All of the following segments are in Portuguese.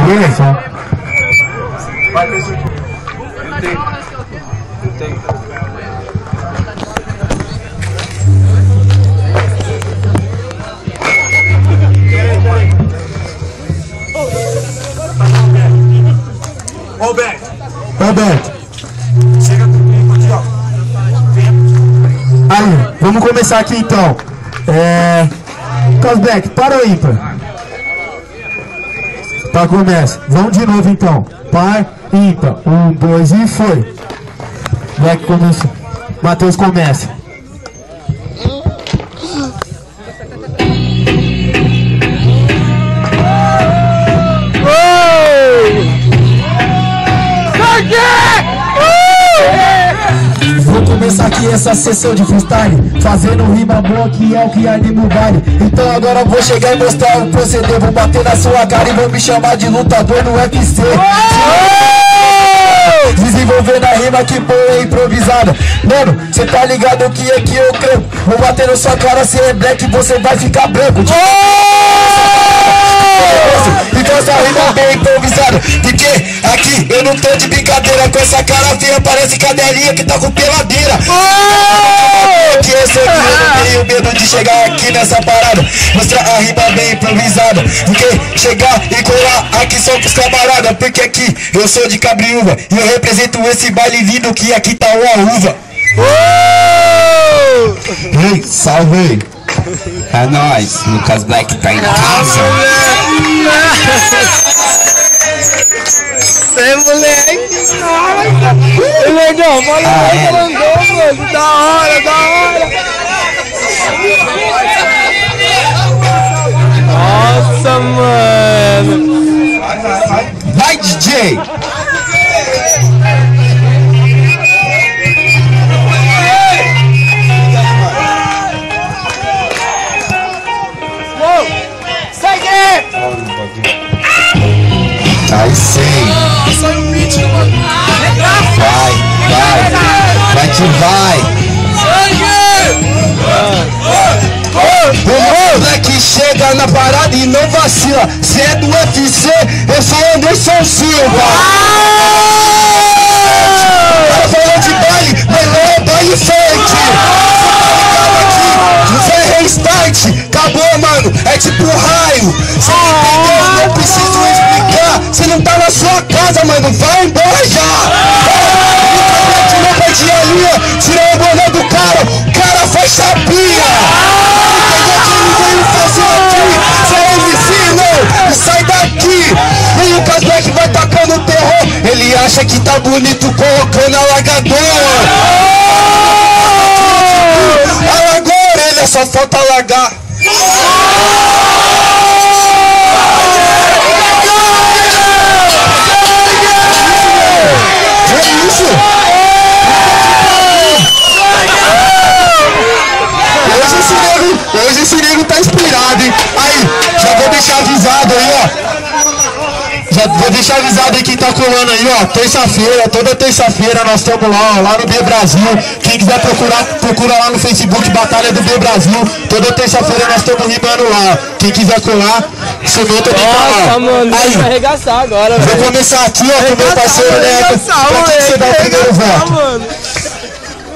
Beleza. Vai, eu tenho. Ô Beto. Chega comigo aqui, ó. Aí, vamos começar aqui então. Cosbeck, para o ímpar. Tá, começa. Vamos de novo então. Par, ímpar. 1, 2 e foi. Beck começa. Matheus começa. Vou começar aqui essa sessão de freestyle, fazendo rima boa que é o que anima o baile. Então agora eu vou chegar e mostrar o proceder. Vou bater na sua cara e vou me chamar de lutador no UFC. Desenvolvendo a rima que boa é improvisada. Mano, cê tá ligado que é que eu creio. Vou bater na sua cara, cê é black, você vai ficar branco. Então essa rima é bem improvisada, porque aqui eu não tô de brincadeira. Com essa cara feia parece cadelinha que tá com peladeira. Que eu sei que eu não tenho medo de chegar aqui nessa parada, mostrar a rima bem improvisada, porque chegar e colar aqui só com os camaradas. Porque aqui eu sou de Cabriúva e eu represento esse baile lindo que aqui tá uma uva. Ei, salve! É nóis, Lucas Black tá em casa. Cê moleque, nossa! Legal, mano, mano, da hora! Nossa, mano! Vai, DJ! Aí sim. Sai o beat, mano. Vai que vai. O moleque chega na parada e não vacila. Se é do UFC, eu sou Anderson Silva. Cara falou de baile, mas não é baile fake. Não é restart, acabou, mano. É tipo raio. Cê entendeu? Não preciso explicar. Cê não tá na sua casa, mano. Vai embora já. Não perde a linha. Tirou o boné do cara. O cara foi chapinha. Entendeu que ele veio fazer aqui? Cê é MC, não. E sai daqui. O Lucas Black vai tacando terror. Ele acha que tá bonito colocando alagador. Alagou, ele só falta alagar. É isso. Hoje esse nego tá inspirado, hein? Aí, já vou deixar avisado aí, ó. Já vou deixar avisado aí quem tá colando aí, ó. Terça-feira, toda terça-feira nós estamos lá, ó, lá no B Brasil. Quem quiser procurar, procura lá no Facebook Batalha do B Brasil. Toda terça-feira nós estamos rimando lá. Quem quiser colar, semana também tá lá. Nossa, mano, aí, vai arregaçar agora, velho. vou começar aqui, ó, com o meu parceiro Neto. Pra quem você dá o primeiro voto?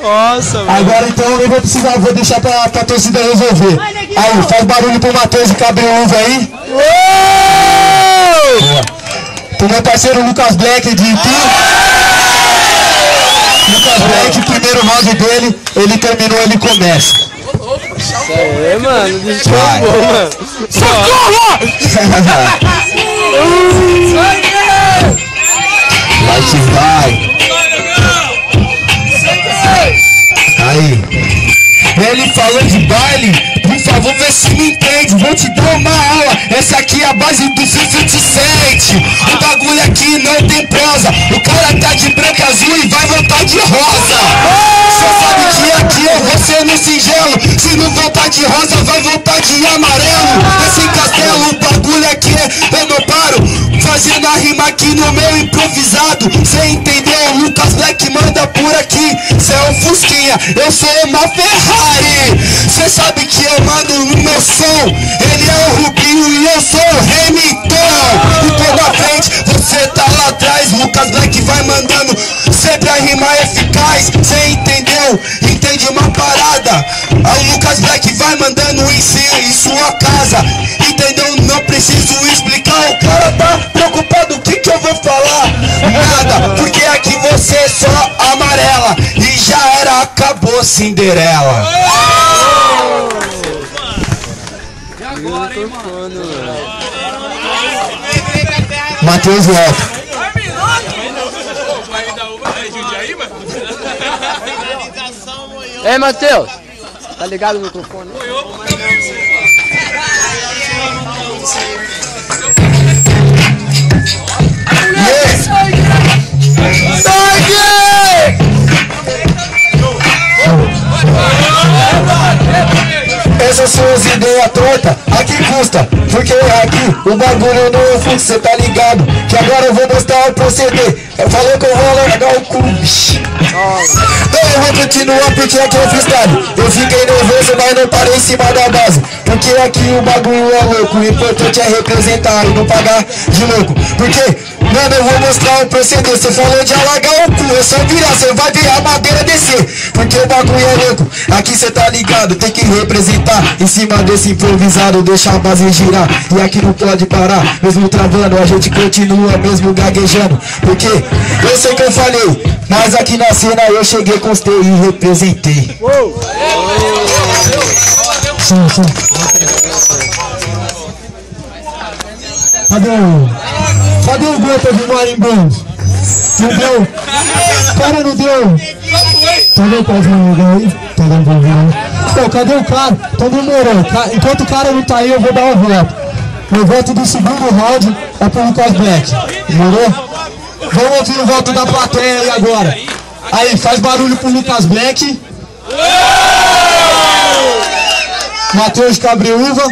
Nossa, mano. Agora então eu nem vou precisar, vou deixar pra torcida resolver. Aí, faz barulho pro Matheus e Cabriúva aí. Boa. Pro meu parceiro Lucas Black de Itu. Lucas Black, primeiro round dele, ele terminou, ele começa. Isso aí, mano, Vai. mano. Socorro! Vai que vai. Aí. Ele falou de baile, por favor vê se me entende. Vou te dar uma aula, essa aqui é a base do 57. O bagulho aqui não tem prosa. O cara tá de branco, azul e vai voltar de rosa. Cê sabe que aqui eu vou ser no singelo. Se não voltar de rosa, vai voltar de amarelo. Esse castelo, o bagulho aqui eu não paro. Fazendo a rima aqui no meu improvisado. Cê entendeu? Lucas Black manda por aqui. Cê é um Fusquinha, eu sou uma Ferrari. Cê sabe que eu mando no meu som. Ele é o Rubinho e eu sou o Hamilton. entendeu? Entende uma parada. Aí o Lucas Black vai mandando em si, em sua casa. Entendeu? Não preciso explicar. O cara tá preocupado, o que eu vou falar? Nada, porque aqui você é só amarela. E já era, acabou Cinderela. E agora, hein, mano? Matheus Lopes. Ei, Matheus, tá ligado o microfone? Essas suas ideias tortas, aqui custa. Porque aqui o bagulho não é fluxo, cê tá ligado? Que agora eu vou mostrar o proceder. Eu falei que eu vou largar o cu. Então eu vou continuar porque aqui é freestyle. Eu fiquei nervoso, mas não parei em cima da base. Porque aqui o bagulho é louco. O importante é representar e não pagar de louco. Porque, mano, eu vou mostrar o proceder. Você falou de alagar o cu, é só virar, você vai ver a madeira descer. Porque o bagulho é louco. Aqui cê tá ligado, tem que representar. Em cima desse improvisado, deixa a base girar. E aqui não pode parar, mesmo travando, a gente continua mesmo gaguejando. Porque eu sei que eu falei, mas aqui na cena eu cheguei, constei e representei. Sim. Cadê o gota de marimbondos? Não deu? Cara, não deu? Cadê o cara aí? Tá dando pra ver? Pô, cadê o cara? Então demorou. Enquanto o cara não tá aí, eu vou dar o voto. O voto do segundo round é pro Lucas Black. Demorou? Vamos ouvir o voto da plateia aí agora. Aí, faz barulho pro Lucas Black. Matheus Cabriúva.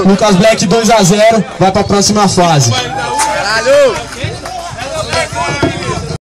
Lucas Black 2-0. Vai pra próxima fase. Caralho!